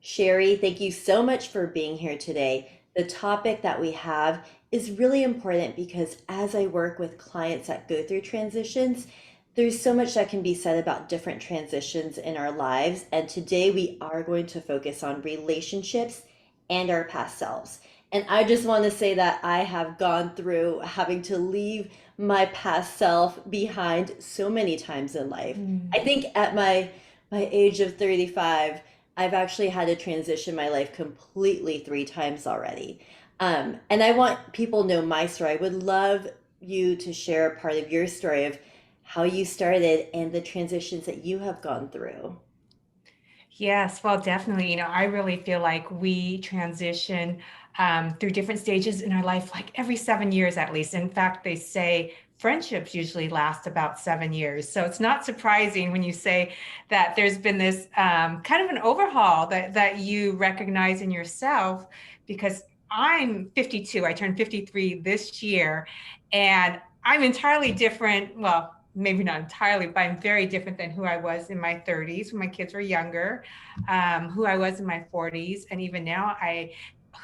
Shari, thank you so much for being here today. The topic that we have is really important because as I work with clients that go through transitions, there's so much that can be said about different transitions in our lives. And today we are going to focus on relationships and our past selves. And I just want to say that I have gone through having to leave my past self behind so many times in life. I Mm. think at my age of 35, I've actually had to transition my life completely three times already. And I want people to know my story. I would love you to share a part of your story of how you started and the transitions that you have gone through. Yes, well, definitely. I really feel like we transition through different stages in our life, like every 7 years at least. In fact, they say friendships usually last about 7 years. So it's not surprising when you say that there's been this kind of an overhaul that you recognize in yourself, because I'm 52. I turned 53 this year, and I'm entirely different. Well, maybe not entirely, but I'm very different than who I was in my 30s when my kids were younger, who I was in my 40s, and even now.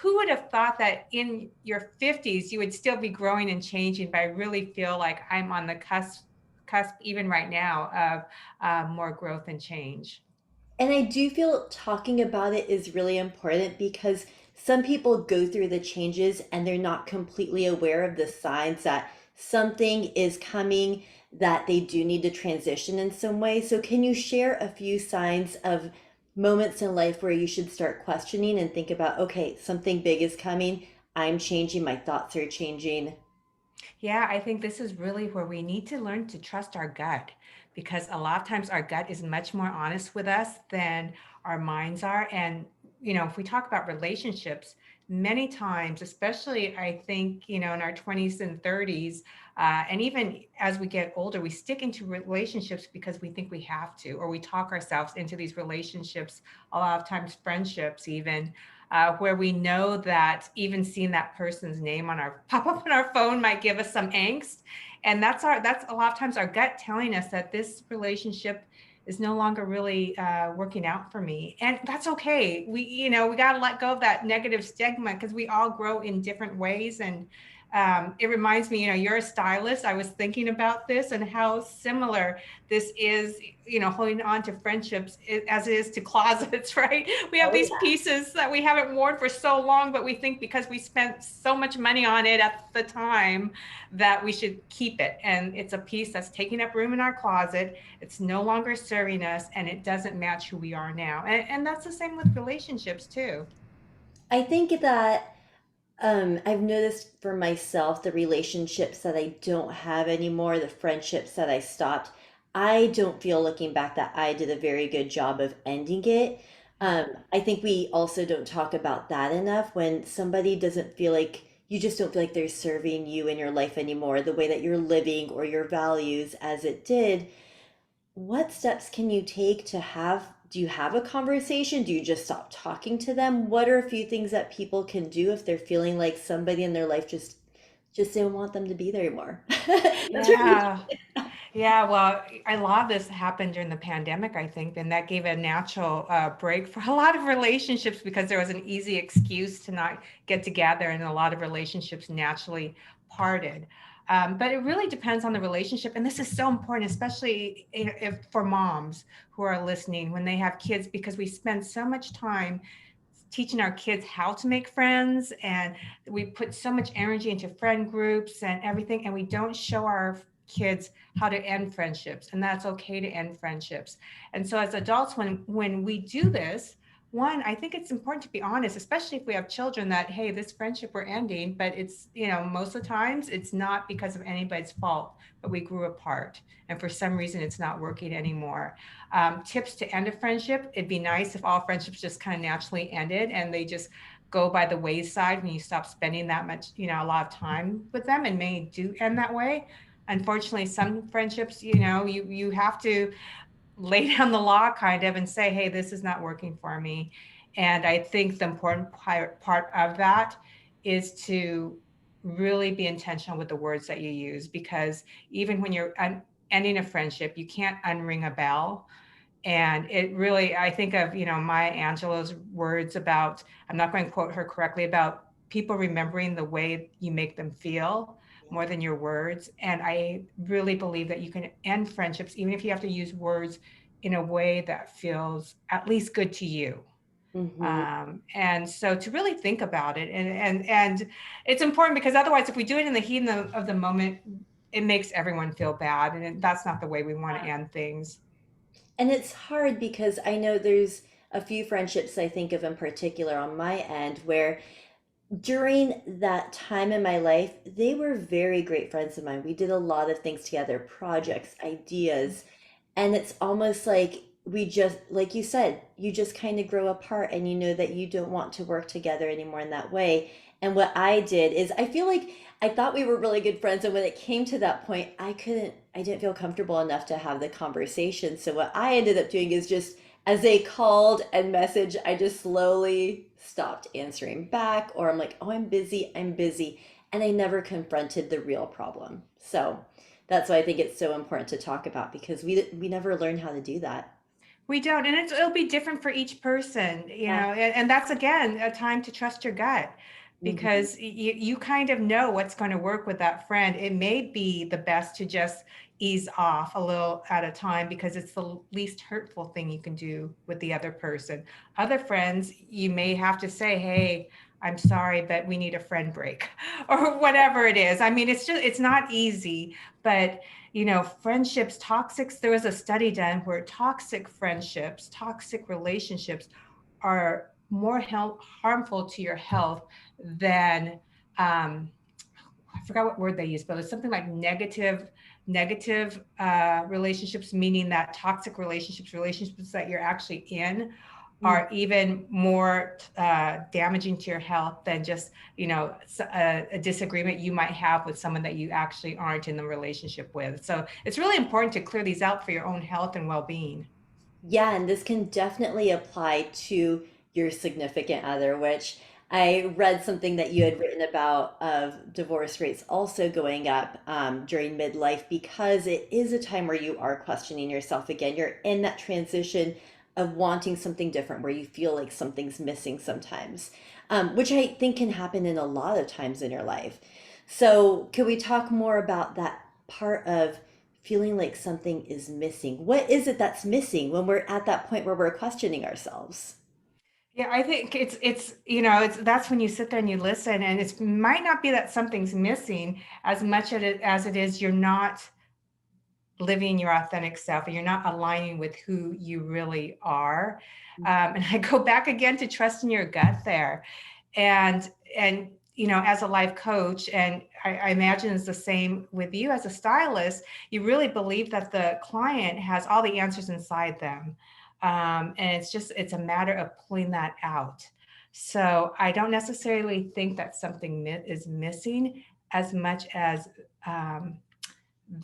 Who would have thought that in your 50s you would still be growing and changing? But I really feel like I'm on the cusp even right now of more growth and change. And I do feel talking about it is really important because some people go through the changes and they're not completely aware of the signs that something is coming, that they do need to transition in some way. So, can you share a few signs of moments in life where you should start questioning and think about, okay, something big is coming, I'm changing, my thoughts are changing? Yeah, I think this is really where we need to learn to trust our gut, because a lot of times our gut is much more honest with us than our minds are. And, if we talk about relationships, many times, especially I think, in our 20s and 30s, and even as we get older, we stick into relationships because we think we have to, or we talk ourselves into these relationships, a lot of times friendships, even where we know that even seeing that person's name on our pop up on our phone might give us some angst. And that's a lot of times our gut telling us that this relationship is no longer really working out for me. And that's okay. We got to let go of that negative stigma, because we all grow in different ways. And it reminds me, you're a stylist. I was thinking about this and how similar this is, holding on to friendships as it is to closets, right? We have Oh, these yeah. pieces that we haven't worn for so long, but we think because we spent so much money on it at the time that we should keep it. And it's a piece that's taking up room in our closet. It's no longer serving us, and it doesn't match who we are now. And that's the same with relationships too. I think that I've noticed for myself the relationships that I don't have anymore, the friendships that I stopped. I don't feel looking back that I did a very good job of ending it. I think we also don't talk about that enough when somebody doesn't feel like you just don't feel like they're serving you in your life anymore, the way that you're living or your values as it did. What steps can you take to have, do you have a conversation? Do you just stop talking to them? What are a few things that people can do if they're feeling like somebody in their life just don't want them to be there anymore? That's really Yeah. Yeah, well, a lot of this happened during the pandemic, I think, and that gave a natural break for a lot of relationships, because there was an easy excuse to not get together, and a lot of relationships naturally parted. But it really depends on the relationship, and this is so important, especially if for moms who are listening when they have kids, because we spend so much time teaching our kids how to make friends, and we put so much energy into friend groups and everything, and we don't show our kids how to end friendships, and that's okay to end friendships. And so as adults, when we do this, one, I think it's important to be honest, especially if we have children, that hey, this friendship we're ending, but it's, most of the times it's not because of anybody's fault, but we grew apart, and for some reason it's not working anymore. Tips to end a friendship: it'd be nice if all friendships just kind of naturally ended and they just go by the wayside when you stop spending that much, a lot of time with them, and may do end that way. Unfortunately, some friendships, you have to lay down the law kind of and say, hey, this is not working for me. And I think the important part of that is to really be intentional with the words that you use, because even when you're ending a friendship, you can't unring a bell. And it really, I think of, Maya Angelou's words about, I'm not going to quote her correctly, about people remembering the way you make them feel more than your words. And I really believe that you can end friendships, even if you have to use words in a way that feels at least good to you. Hmm. And so to really think about it, and it's important, because otherwise, if we do it in the heat of the moment, it makes everyone feel bad, and that's not the way we want to end things. And it's hard because I know there's a few friendships I think of in particular on my end where during that time in my life, they were very great friends of mine. We did a lot of things together, projects, ideas, and it's almost like we just, like you said, you just kind of grow apart and you know that you don't want to work together anymore in that way. And what I did is I feel like I thought we were really good friends. And when it came to that point, I didn't feel comfortable enough to have the conversation. So what I ended up doing is just as they called and messaged, I just slowly stopped answering back, or I'm like, oh, I'm busy, I'm busy. And I never confronted the real problem. So that's why I think it's so important to talk about because we never learn how to do that. We don't, and it'll be different for each person, Yeah. and that's again a time to trust your gut, Hmm. because you kind of know what's going to work with that friend. It may be the best to just ease off a little at a time, because it's the least hurtful thing you can do with the other person. Other friends, you may have to say, hey, I'm sorry, but we need a friend break, or whatever it is. I mean, it's not easy, but friendships, there was a study done where toxic friendships, toxic relationships are more harmful to your health than, I forgot what word they used, but it's something like negative relationships, meaning that toxic relationships that you're actually in, are even more damaging to your health than just a disagreement you might have with someone that you actually aren't in the relationship with. So it's really important to clear these out for your own health and well-being. Yeah, and this can definitely apply to your significant other, which I read something that you had written about of divorce rates also going up during midlife because it is a time where you are questioning yourself again. You're in that transition of wanting something different where you feel like something's missing sometimes, which I think can happen in a lot of times in your life. So, could we talk more about that part of feeling like something is missing? What is it that's missing when we're at that point where we're questioning ourselves? Yeah, I think it's that's when you sit there and you listen, and it might not be that something's missing as much as it is you're not living your authentic self, and you're not aligning with who you really are. And I go back again to trusting your gut there. And as a life coach, and I imagine it's the same with you as a stylist, you really believe that the client has all the answers inside them. And it's a matter of pulling that out. So I don't necessarily think that something is missing as much as um,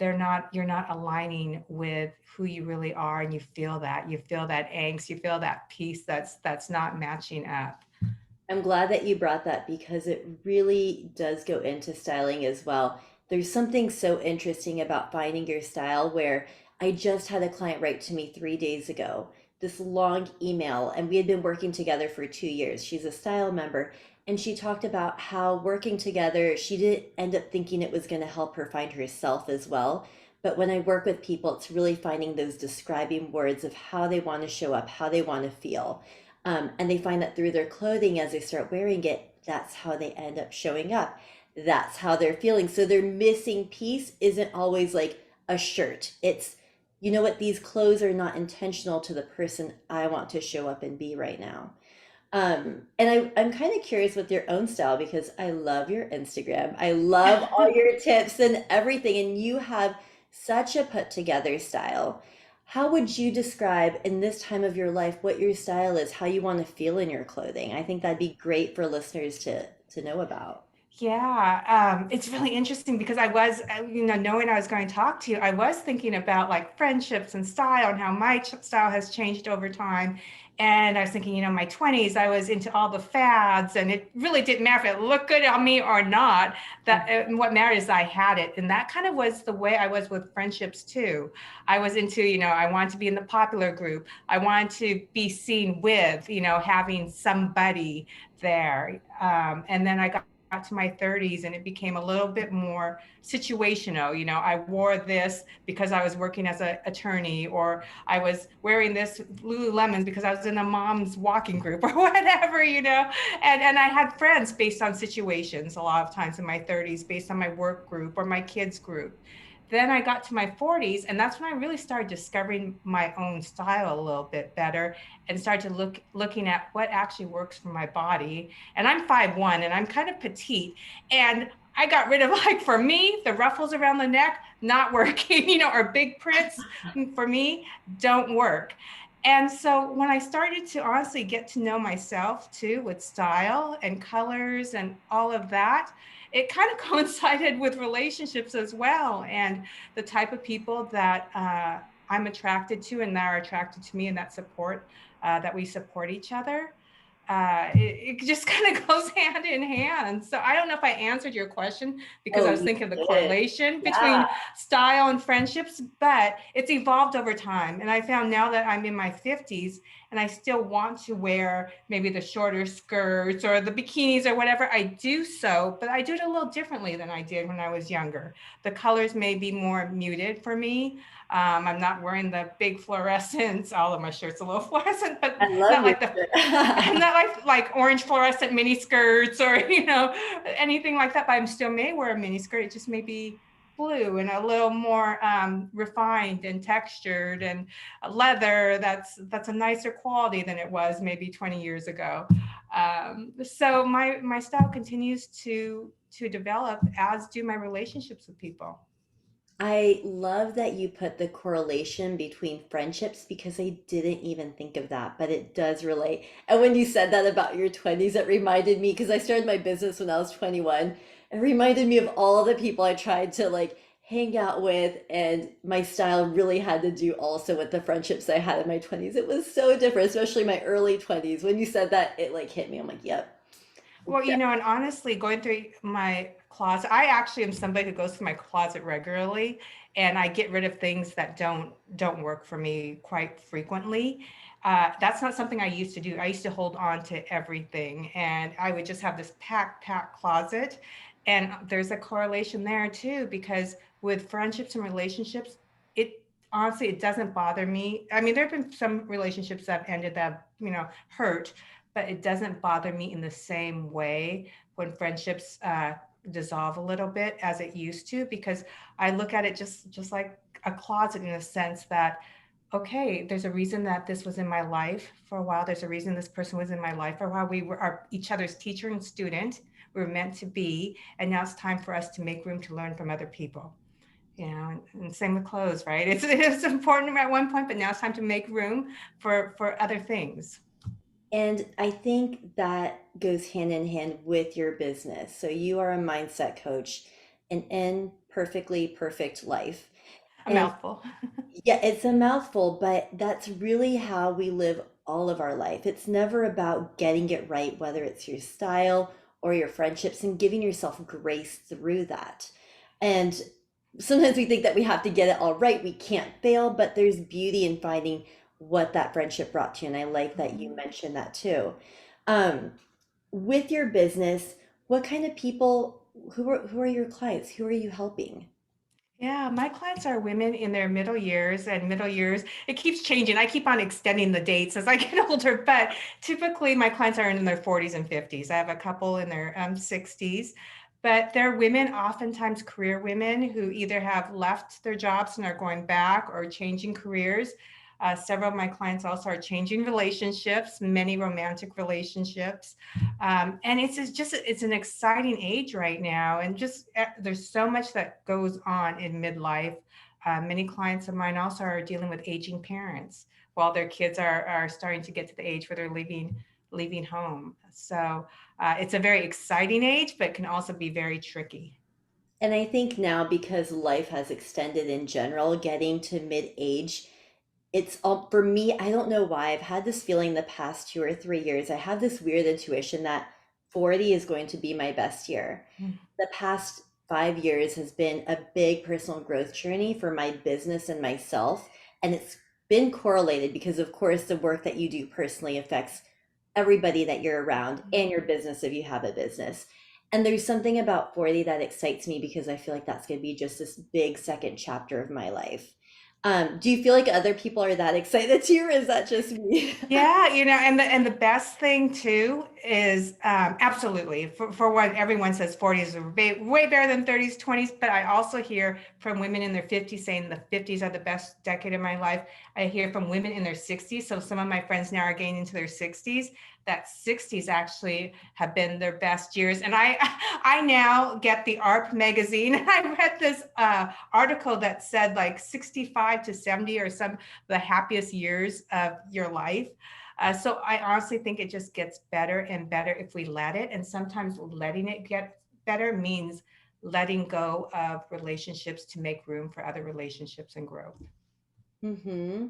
you're not aligning with who you really are, and you feel that angst, you feel that peace that's not matching up. I'm glad that you brought that because it really does go into styling as well. There's something so interesting about finding your style where I just had a client write to me 3 days ago, this long email, and we had been working together for 2 years. She's a style member, and she talked about how working together, she didn't end up thinking it was going to help her find herself as well. But when I work with people, it's really finding those describing words of how they want to show up, how they want to feel. And they find that through their clothing, as they start wearing it, that's how they end up showing up. That's how they're feeling. So their missing piece isn't always like a shirt. It's, you know what, these clothes are not intentional to the person I want to show up and be right now. And I'm kind of curious with your own style because I love your Instagram. I love all your tips and everything. And you have such a put together style. How would you describe in this time of your life what your style is, how you want to feel in your clothing? I think that'd be great for listeners to know about. Yeah, it's really interesting because knowing I was going to talk to you, I was thinking about like friendships and style and how my style has changed over time. And I was thinking, my 20s, I was into all the fads, and it really didn't matter if it looked good on me or not. What mattered is I had it. And that kind of was the way I was with friendships too. I was into, I wanted to be in the popular group. I wanted to be seen with, having somebody there. And then I got to my 30s and it became a little bit more situational. I wore this because I was working as an attorney, or I was wearing this Lululemons because I was in a mom's walking group or whatever. And I had friends based on situations a lot of times in my 30s, based on my work group or my kids group. Then I got to my 40s, and that's when I really started discovering my own style a little bit better and started to looking at what actually works for my body. And I'm 5'1" and I'm kind of petite. And I got rid of, like, for me, the ruffles around the neck, not working, or big prints for me don't work. And so when I started to honestly get to know myself too, with style and colors and all of that, it kind of coincided with relationships as well, and the type of people that I'm attracted to and that are attracted to me, and that we support each other. It just kind of goes hand in hand. So I don't know if I answered your question, because Oh, I was you thinking of the did. correlation Yeah. between style and friendships, but it's evolved over time. And I found now that I'm in my 50s and I still want to wear maybe the shorter skirts or the bikinis or whatever, I do so, but I do it a little differently than I did when I was younger. The colors may be more muted for me. I'm not wearing the big fluorescents. All of my shirts a little fluorescent, but I love not your like the shirt. not like orange fluorescent mini skirts or anything like that. But I still may wear a mini skirt. It just may be blue and a little more refined and textured, and leather that's a nicer quality than it was maybe 20 years ago. So my style continues to develop, as do my relationships with people. I love that you put the correlation between friendships because I didn't even think of that, but it does relate. And when you said that about your 20s, it reminded me because I started my business when I was 21. It reminded me of all the people I tried to like hang out with, and my style really had to do also with the friendships I had in my 20s. It was so different, especially my early 20s. When you said that, it like hit me. I'm like, yep. Well, and honestly, going through my closet, I actually am somebody who goes through my closet regularly, and I get rid of things that don't work for me quite frequently. That's not something I used to do. I used to hold on to everything, and I would just have this packed closet. And there's a correlation there too, because with friendships and relationships, it honestly it doesn't bother me. I mean, there have been some relationships that have ended that hurt, but it doesn't bother me in the same way when friendships dissolve a little bit as it used to, because I look at it just like a closet, in a sense that, okay, there's a reason that this was in my life for a while. There's a reason this person was in my life for a while. We were each other's teacher and student. We were meant to be, and now it's time for us to make room to learn from other people. And same with clothes, right? It's important at one point, but now it's time to make room for other things. And I think that goes hand in hand with your business. So you are a mindset coach, an imperfectly perfect life. A And mouthful. yeah, it's a mouthful, but that's really how we live all of our life. It's never about getting it right, whether it's your style or your friendships, and giving yourself grace through that. And sometimes we think that we have to get it all right. We can't fail, but there's beauty in finding what that friendship brought to you. And I like that you mentioned that too. Um, with your business, what kind of people, who are your clients? Who are you helping? Yeah, my clients are women in their middle years, and middle years, it keeps changing. I keep on extending the dates as I get older, but typically my clients are in their 40s and 50s. I have a couple in their 60s, but they're women, oftentimes career women, who either have left their jobs and are going back, or changing careers. Several of my clients also are changing relationships, many romantic relationships. And it's an exciting age right now, and just there's so much that goes on in midlife. Many clients of mine also are dealing with aging parents, while their kids are starting to get to the age where they're leaving home. So it's a very exciting age, but can also be very tricky. And I think now because life has extended in general, getting to mid-age it's all for me. I don't know why. I've had this feeling the past 2 or 3 years. I have this weird intuition that 40 is going to be my best year. Mm. The past 5 years has been a big personal growth journey for my business and myself. And it's been correlated because, of course, the work that you do personally affects everybody that you're around and your business if you have a business. And there's something about 40 that excites me because I feel like that's going to be just this big second chapter of my life. Do you feel like other people are that excited too, or is that just me? Yeah, and the best thing too is absolutely for what everyone says 40s are way better than 30s, 20s, but I also hear from women in their 50s saying the 50s are the best decade of my life. I hear from women in their 60s, so some of my friends now are getting into their 60s, that 60s actually have been their best years. And I I now get the ARP magazine. I read this article that said like 65 to 70 or some the happiest years of your life. So I honestly think it just gets better and better if we let it. And sometimes letting it get better means letting go of relationships to make room for other relationships and growth. Hmm.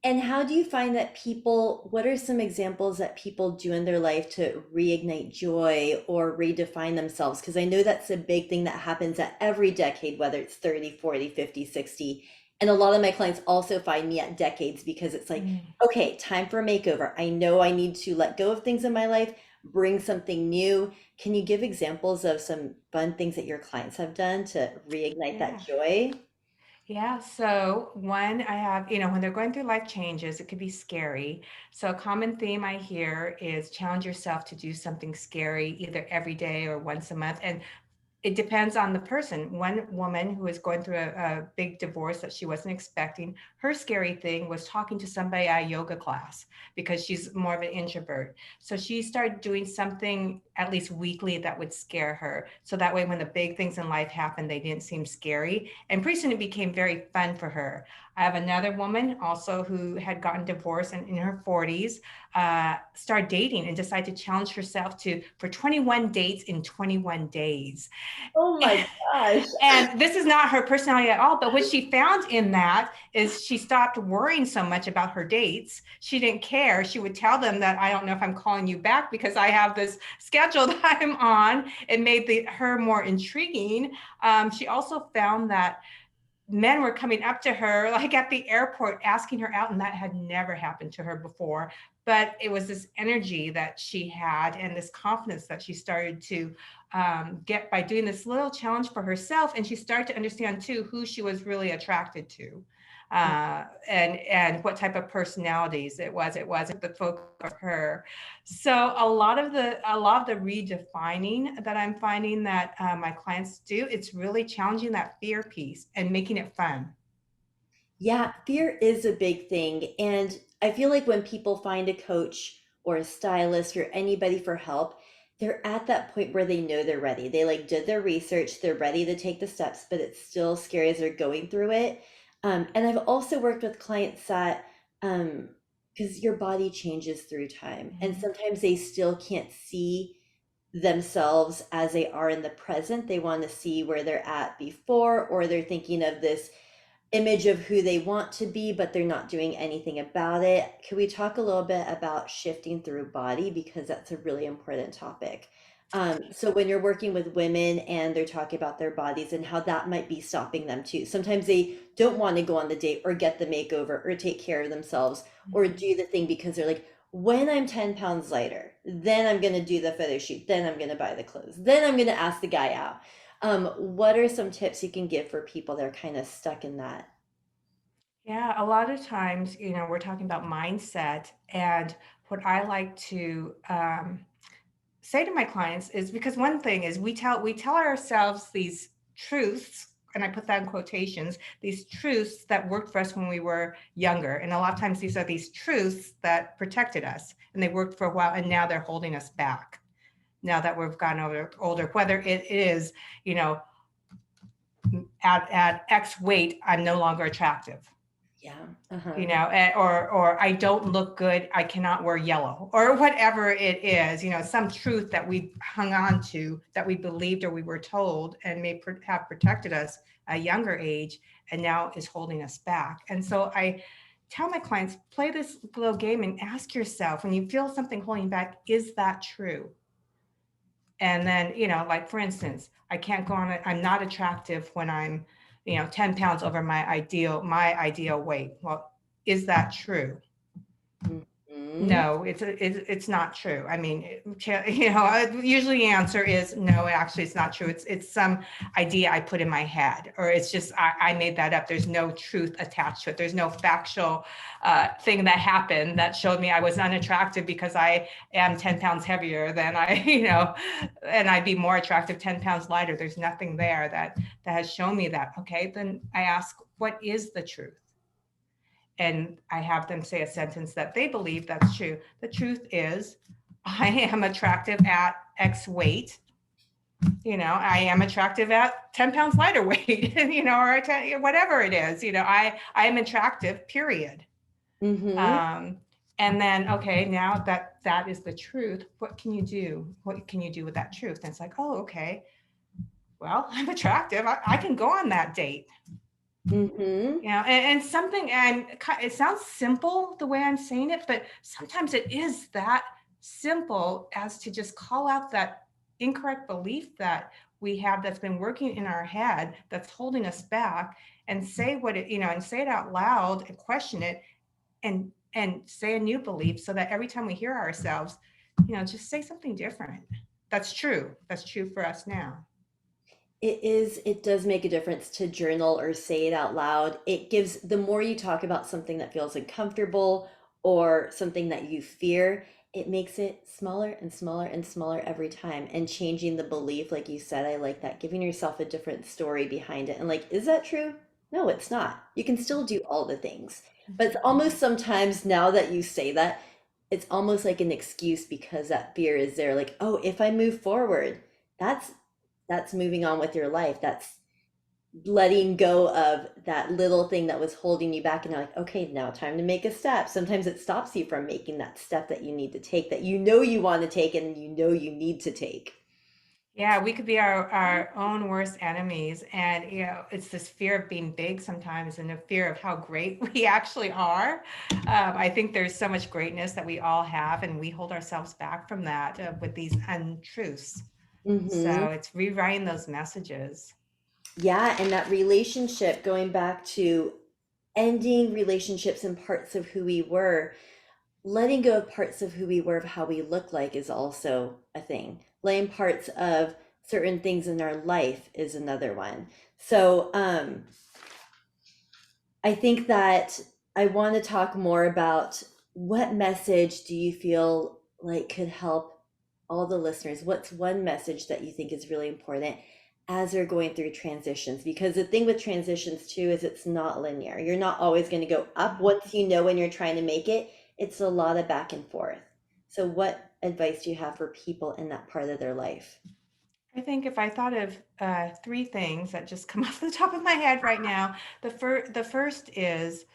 And how do you find that people, what are some examples that people do in their life to reignite joy or redefine themselves? Because I know that's a big thing that happens at every decade, whether it's 30, 40, 50, 60. And a lot of my clients also find me at decades because it's like, Mm. okay, time for a makeover. I know I need to let go of things in my life, bring something new. Can you give examples of some fun things that your clients have done to reignite that Yeah. joy? Yeah, so one I have, when they're going through life changes, it could be scary. So a common theme I hear is challenge yourself to do something scary either every day or once a month. And it depends on the person. One woman who is going through a big divorce that she wasn't expecting, her scary thing was talking to somebody at a yoga class because she's more of an introvert. So she started doing something at least weekly that would scare her. So that way, when the big things in life happened, they didn't seem scary. And pretty soon it became very fun for her. I have another woman also who had gotten divorced and in her 40s, started dating and decided to challenge herself to for 21 dates in 21 days. Oh my gosh. And this is not her personality at all. But what she found in that is she stopped worrying so much about her dates. She didn't care. She would tell them that I don't know if I'm calling you back because I have this schedule that I'm on. It made her more intriguing. She also found that men were coming up to her like at the airport asking her out, and that had never happened to her before. But it was this energy that she had and this confidence that she started to get by doing this little challenge for herself. And she started to understand too who she was really attracted to, and what type of personalities it was. It wasn't the focus of her. So a lot of the redefining that I'm finding that my clients do, it's really challenging that fear piece and making it fun. Yeah, fear is a big thing. And I feel like when people find a coach or a stylist or anybody for help, they're at that point where they know they're ready. They like did their research, they're ready to take the steps, but it's still scary as they're going through it. And I've also worked with clients that, because your body changes through time, and Mhm. sometimes they still can't see themselves as they are in the present. They want to see where they're at before, or they're thinking of this image of who they want to be, but they're not doing anything about it. Could we talk a little bit about shifting through body? Because that's a really important topic. So when you're working with women and they're talking about their bodies and how that might be stopping them too. Sometimes they don't want to go on the date or get the makeover or take care of themselves or do the thing because they're like, when I'm 10 pounds lighter, then I'm going to do the photo shoot. Then I'm going to buy the clothes. Then I'm going to ask the guy out. What are some tips you can give for people that are kind of stuck in that? Yeah, a lot of times, we're talking about mindset. And what I like to say to my clients is because one thing is we tell ourselves these truths, and I put that in quotations, these truths that worked for us when we were younger. And a lot of times these are these truths that protected us and they worked for a while and now they're holding us back. Now that we've gotten older, whether it is, you know, at X weight, I'm no longer attractive, Yeah. Uh-huh. or I don't look good, I cannot wear yellow, or whatever it is, some truth that we hung on to, that we believed or we were told, and may have protected us at a younger age, and now is holding us back. And so I tell my clients, play this little game and ask yourself, when you feel something holding back, is that true? And then, like for instance, I can't go on it. I'm not attractive when I'm, 10 pounds over my ideal weight. Well, is that true? Hmm. No, it's not true. I mean, usually the answer is no. Actually, it's not true. It's some idea I put in my head, or it's just I made that up. There's no truth attached to it. There's no factual thing that happened that showed me I was unattractive because I am 10 pounds heavier than I, and I'd be more attractive 10 pounds lighter. There's nothing there that has shown me that. Okay, then I ask, what is the truth? And I have them say a sentence that they believe that's true. The truth is, I am attractive at X weight. I am attractive at 10 pounds lighter weight, or 10, whatever it is. I am attractive, period. Hmm. Um, and then, okay, now that is the truth, what can you do? What can you do with that truth? And it's like, oh, okay, well, I'm attractive. I can go on that date. Hmm. And something, and it sounds simple the way I'm saying it, but sometimes it is that simple as to just call out that incorrect belief that we have that's been working in our head that's holding us back, and say what it, and say it out loud and question it, and say a new belief, so that every time we hear ourselves, just say something different. That's true for us now. It does make a difference to journal or say it out loud. It gives, the more you talk about something that feels uncomfortable or something that you fear, it makes it smaller and smaller and smaller every time. And changing the belief, like you said, I like that, giving yourself a different story behind it. And like, is that true? No, it's not. You can still do all the things. But it's almost sometimes, now that you say that, it's almost like an excuse because that fear is there. Like, oh, if I move forward, that's that's moving on with your life. That's letting go of that little thing that was holding you back. And you're like, okay, now time to make a step. Sometimes it stops you from making that step that you need to take, that you know you want to take and you know you need to take. Yeah, we could be our own worst enemies. And, it's this fear of being big sometimes, and a fear of how great we actually are. I think there's so much greatness that we all have, and we hold ourselves back from that with these untruths. Hmm. So it's rewriting those messages. Yeah. And that relationship, going back to ending relationships and parts of who we were, letting go of parts of who we were, of how we look like, is also a thing. Letting parts of certain things in our life is another one. So I think that I want to talk more about, what message do you feel like could help all the listeners? What's one message that you think is really important as they're going through transitions? Because the thing with transitions too is it's not linear. You're not always going to go up once you know when you're trying to make it. It's a lot of back and forth. So what advice do you have for people in that part of their life? I think if I thought of three things that just come off the top of my head right now, the first is,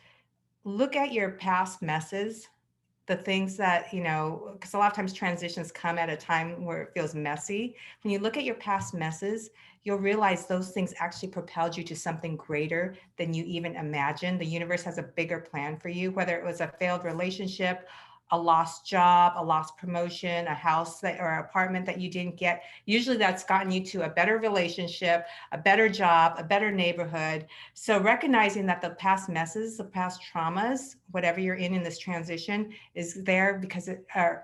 look at your past messes, the things that, because a lot of times transitions come at a time where it feels messy. When you look at your past messes, you'll realize those things actually propelled you to something greater than you even imagined. The universe has a bigger plan for you, whether it was a failed relationship, a lost job, a lost promotion, a house that, or apartment that you didn't get. Usually that's gotten you to a better relationship, a better job, a better neighborhood. So recognizing that the past messes, the past traumas, whatever you're in this transition, is there because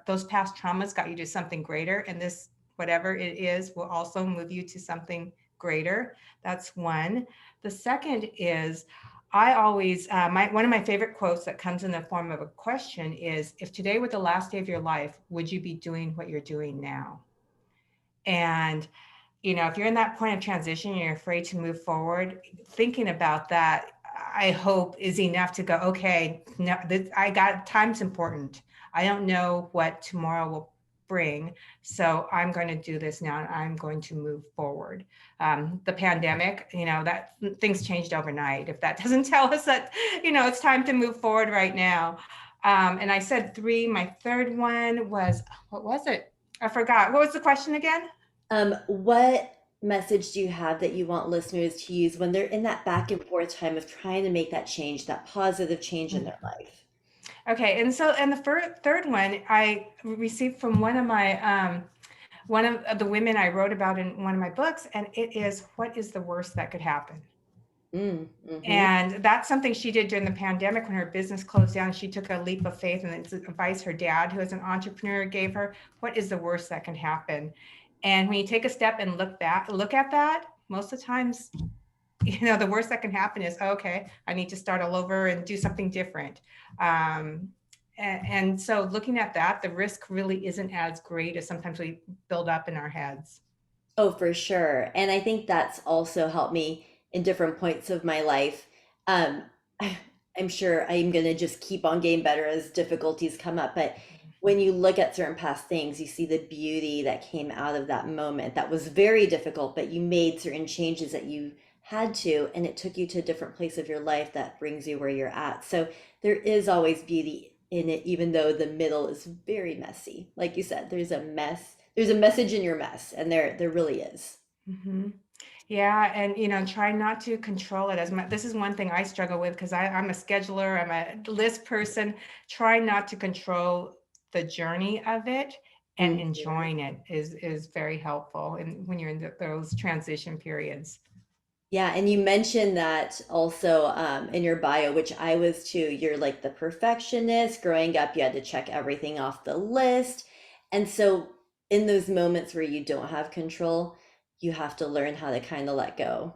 those past traumas got you to something greater, and this, whatever it is, will also move you to something greater. That's one. The second is, I always one of my favorite quotes that comes in the form of a question is, if today were the last day of your life, would you be doing what you're doing now? And if you're in that point of transition, you're afraid to move forward, thinking about that, I hope, is enough to go, okay, no, I got, time's important. I don't know what tomorrow will bring. So I'm going to do this now, and I'm going to move forward. The pandemic, that things changed overnight. If that doesn't tell us that, it's time to move forward right now. And I said three. My third one was, what was it? I forgot. What was the question again? What? message do you have that you want listeners to use when they're in that back and forth time of trying to make that change, that positive change in their life? Okay, and so and the third one I received from one of the women I wrote about in one of my books, and it is, what is the worst that could happen? Mm-hmm. And that's something she did during the pandemic when her business closed down. She took a leap of faith, and it's advice her dad, who is an entrepreneur, gave her. What is the worst that can happen? And when you take a step and look at that, most of the times, the worst that can happen is, oh, okay, I need to start all over and do something different. And so looking at that, the risk really isn't as great as sometimes we build up in our heads. Oh, for sure. And I think that's also helped me in different points of my life. Um, I'm sure I'm going to just keep on getting better as difficulties come up. But when you look at certain past things, you see the beauty that came out of that moment that was very difficult, but you made certain changes that you had to, and it took you to a different place of your life that brings you where you're at. So there is always beauty in it, even though the middle is very messy. Like you said, there's a message in your mess, and there really is. Mm-hmm. Yeah, and try not to control it as much. This is one thing I struggle with because I'm a scheduler, I'm a list person. Try not to control the journey of it, and Mhm. enjoying it is very helpful. And when you're in those transition periods. Yeah, and you mentioned that also in your bio, which I was too. You're like the perfectionist. Growing up, you had to check everything off the list. And so, in those moments where you don't have control, you have to learn how to kind of let go.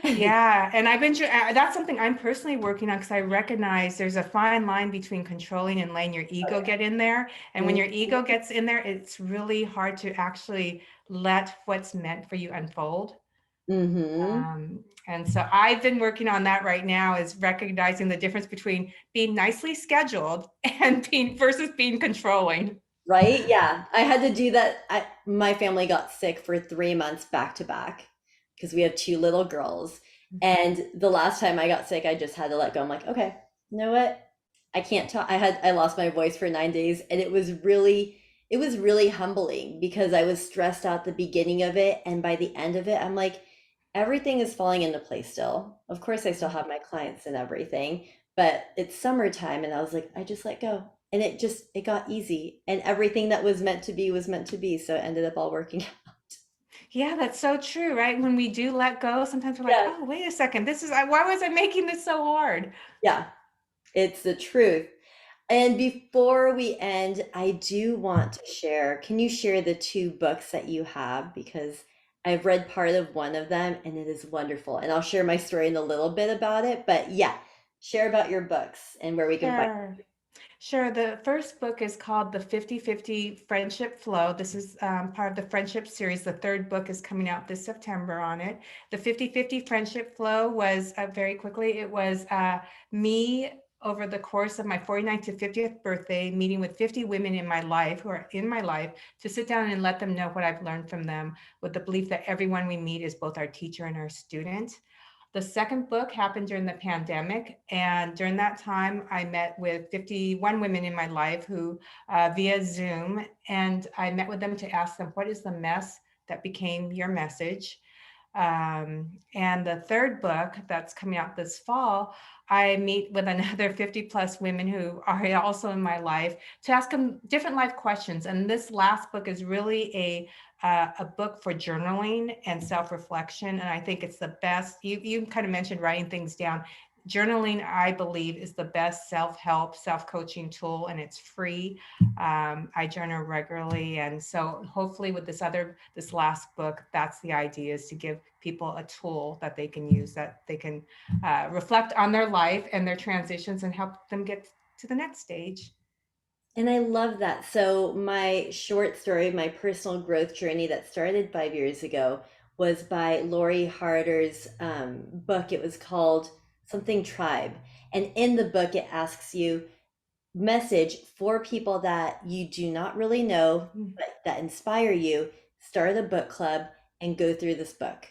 Yeah, and that's something I'm personally working on because I recognize there's a fine line between controlling and letting your ego get in there. And when your ego gets in there, it's really hard to actually let what's meant for you unfold. Mm-hmm. And so I've been working on that right now, is recognizing the difference between being nicely scheduled and being versus being controlling. Right? Yeah. I had to do that. My family got sick for 3 months back to back because we have two little girls. And the last time I got sick, I just had to let go. I'm like, okay, you know what? I can't talk. I lost my voice for 9 days, and it was really humbling because I was stressed out the beginning of it. And by the end of it, I'm like, everything is falling into place still. Of course, I still have my clients and everything, but it's summertime, and I was like, I just let go, and it got easy, and everything that was meant to be was meant to be, so it ended up all working out. Yeah, that's so true, right? When we do let go, sometimes we're like, Yeah, oh, wait a second, why was I making this so hard? yeah, it's the truth. And before we end, I do want to share, can you share the two books that you have? Because I've read part of one of them and it is wonderful, and I'll share my story in a little bit about it, but yeah, share about your books and where we can find. Sure. Sure. The first book is called The 50-50 Friendship Flow. This is part of the Friendship series. The third book is coming out this September on it. The 50-50 Friendship Flow was, very quickly, it was me over the course of my 49th to 50th birthday, meeting with 50 women in my life, who are in my life, to sit down and let them know what I've learned from them, with the belief that everyone we meet is both our teacher and our student. The second book happened during the pandemic. And during that time, I met with 51 women in my life who, via Zoom, and I met with them to ask them, what is the mess that became your message? And the third book that's coming out this fall, I meet with another 50 plus women who are also in my life to ask them different life questions. And this last book is really a book for journaling and self-reflection. And I think it's the best. You kind of mentioned writing things down. Journaling, I believe, is the best self-help, self-coaching tool, and it's free. I journal regularly, and so hopefully with this last book, that's the idea, is to give people a tool that they can use, that they can reflect on their life and their transitions and help them get to the next stage. And I love that. So, my short story, my personal growth journey that started 5 years ago, was by Lori Harder's book. It was called something Tribe. And in the book, it asks you, message for people that you do not really know, Mm, but that inspire you, start a book club and go through this book.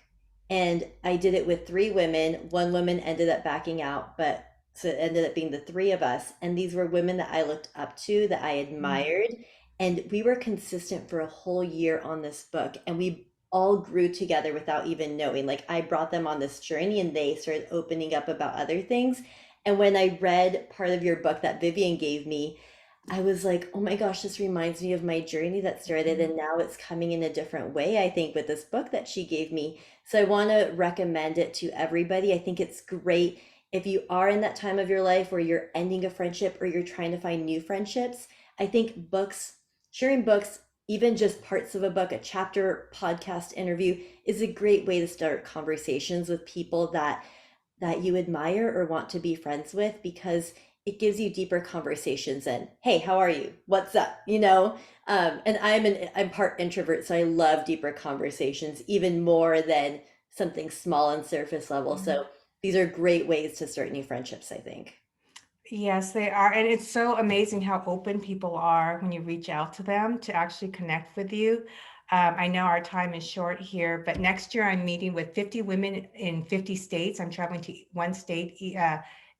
And I did it with three women. One woman ended up backing out, but so it ended up being the three of us. And these were women that I looked up to, that I mm, admired. And we were consistent for a whole year on this book. And we all grew together without even knowing. Like I brought them on this journey and they started opening up about other things. And when I read part of your book that Vivian gave me, I was like, oh my gosh, this reminds me of my journey that started, and now it's coming in a different way, I think, with this book that she gave me. So I want to recommend it to everybody. I think it's great if you are in that time of your life where you're ending a friendship or you're trying to find new friendships. I think books, sharing books, even just parts of a book, a chapter, podcast interview, is a great way to start conversations with people that you admire or want to be friends with, because it gives you deeper conversations and hey, how are you, what's up, and I'm part introvert, so I love deeper conversations even more than something small and surface level. Mhm. So these are great ways to start new friendships, I think. Yes, they are. And it's so amazing how open people are when you reach out to them to actually connect with you. I know our time is short here, but next year I'm meeting with 50 women in 50 states. I'm traveling to one state,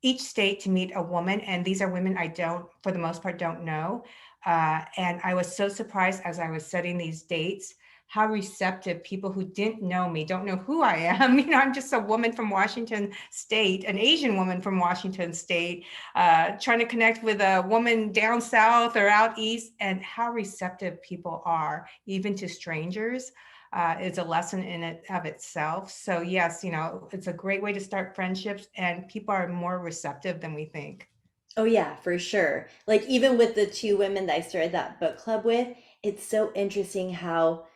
each state to meet a woman. And these are women I don't, for the most part, don't know. And I was so surprised as I was setting these dates how receptive people who didn't know me, don't know who I am. I'm just a woman from Washington State, an Asian woman from Washington State, trying to connect with a woman down south or out east, and how receptive people are, even to strangers, is a lesson in it of itself. So yes, it's a great way to start friendships, and people are more receptive than we think. Oh yeah, for sure. Like even with the two women that I started that book club with, it's so interesting how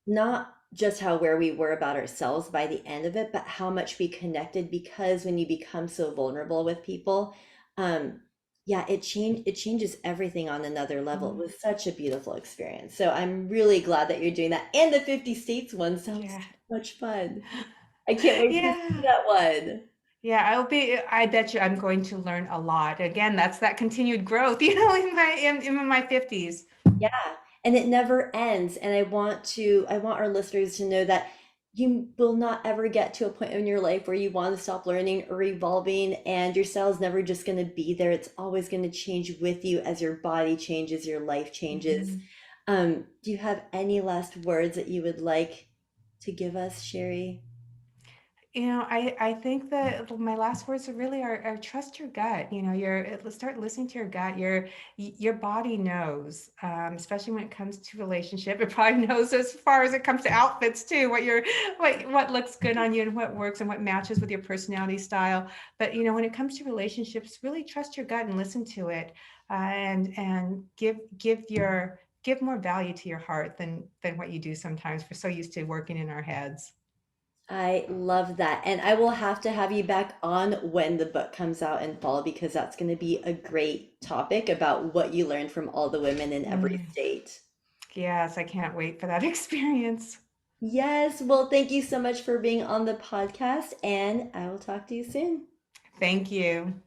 not just how where we were about ourselves by the end of it, but how much we connected, because when you become so vulnerable with people, um, yeah, it changes everything on another level. It Mhm. was such a beautiful experience. So I'm really glad that you're doing that. And the 50 states one sounds Yeah. so much fun. I can't wait to see Yeah. that one. Yeah, I bet you I'm going to learn a lot. Again, that's that continued growth, in my 50s. Yeah, and it never ends. And I want our listeners to know that you will not ever get to a point in your life where you want to stop learning or evolving, and your style is never just going to be there. It's always going to change with you as your body changes, your life changes. Mhm. Do you have any last words that you would like to give us, Sherry? I think that my last words are trust your gut. Start listening to your gut. Your body knows, especially when it comes to relationship. It probably knows as far as it comes to outfits too, what looks good on you and what works and what matches with your personality style. But when it comes to relationships, really trust your gut and listen to it, and give more value to your heart than what you do sometimes. We're so used to working in our heads. I love that. And I will have to have you back on when the book comes out in fall, because that's going to be a great topic about what you learned from all the women in every Mm. state. Yes, I can't wait for that experience. Yes. Well, thank you so much for being on the podcast, and I will talk to you soon. Thank you.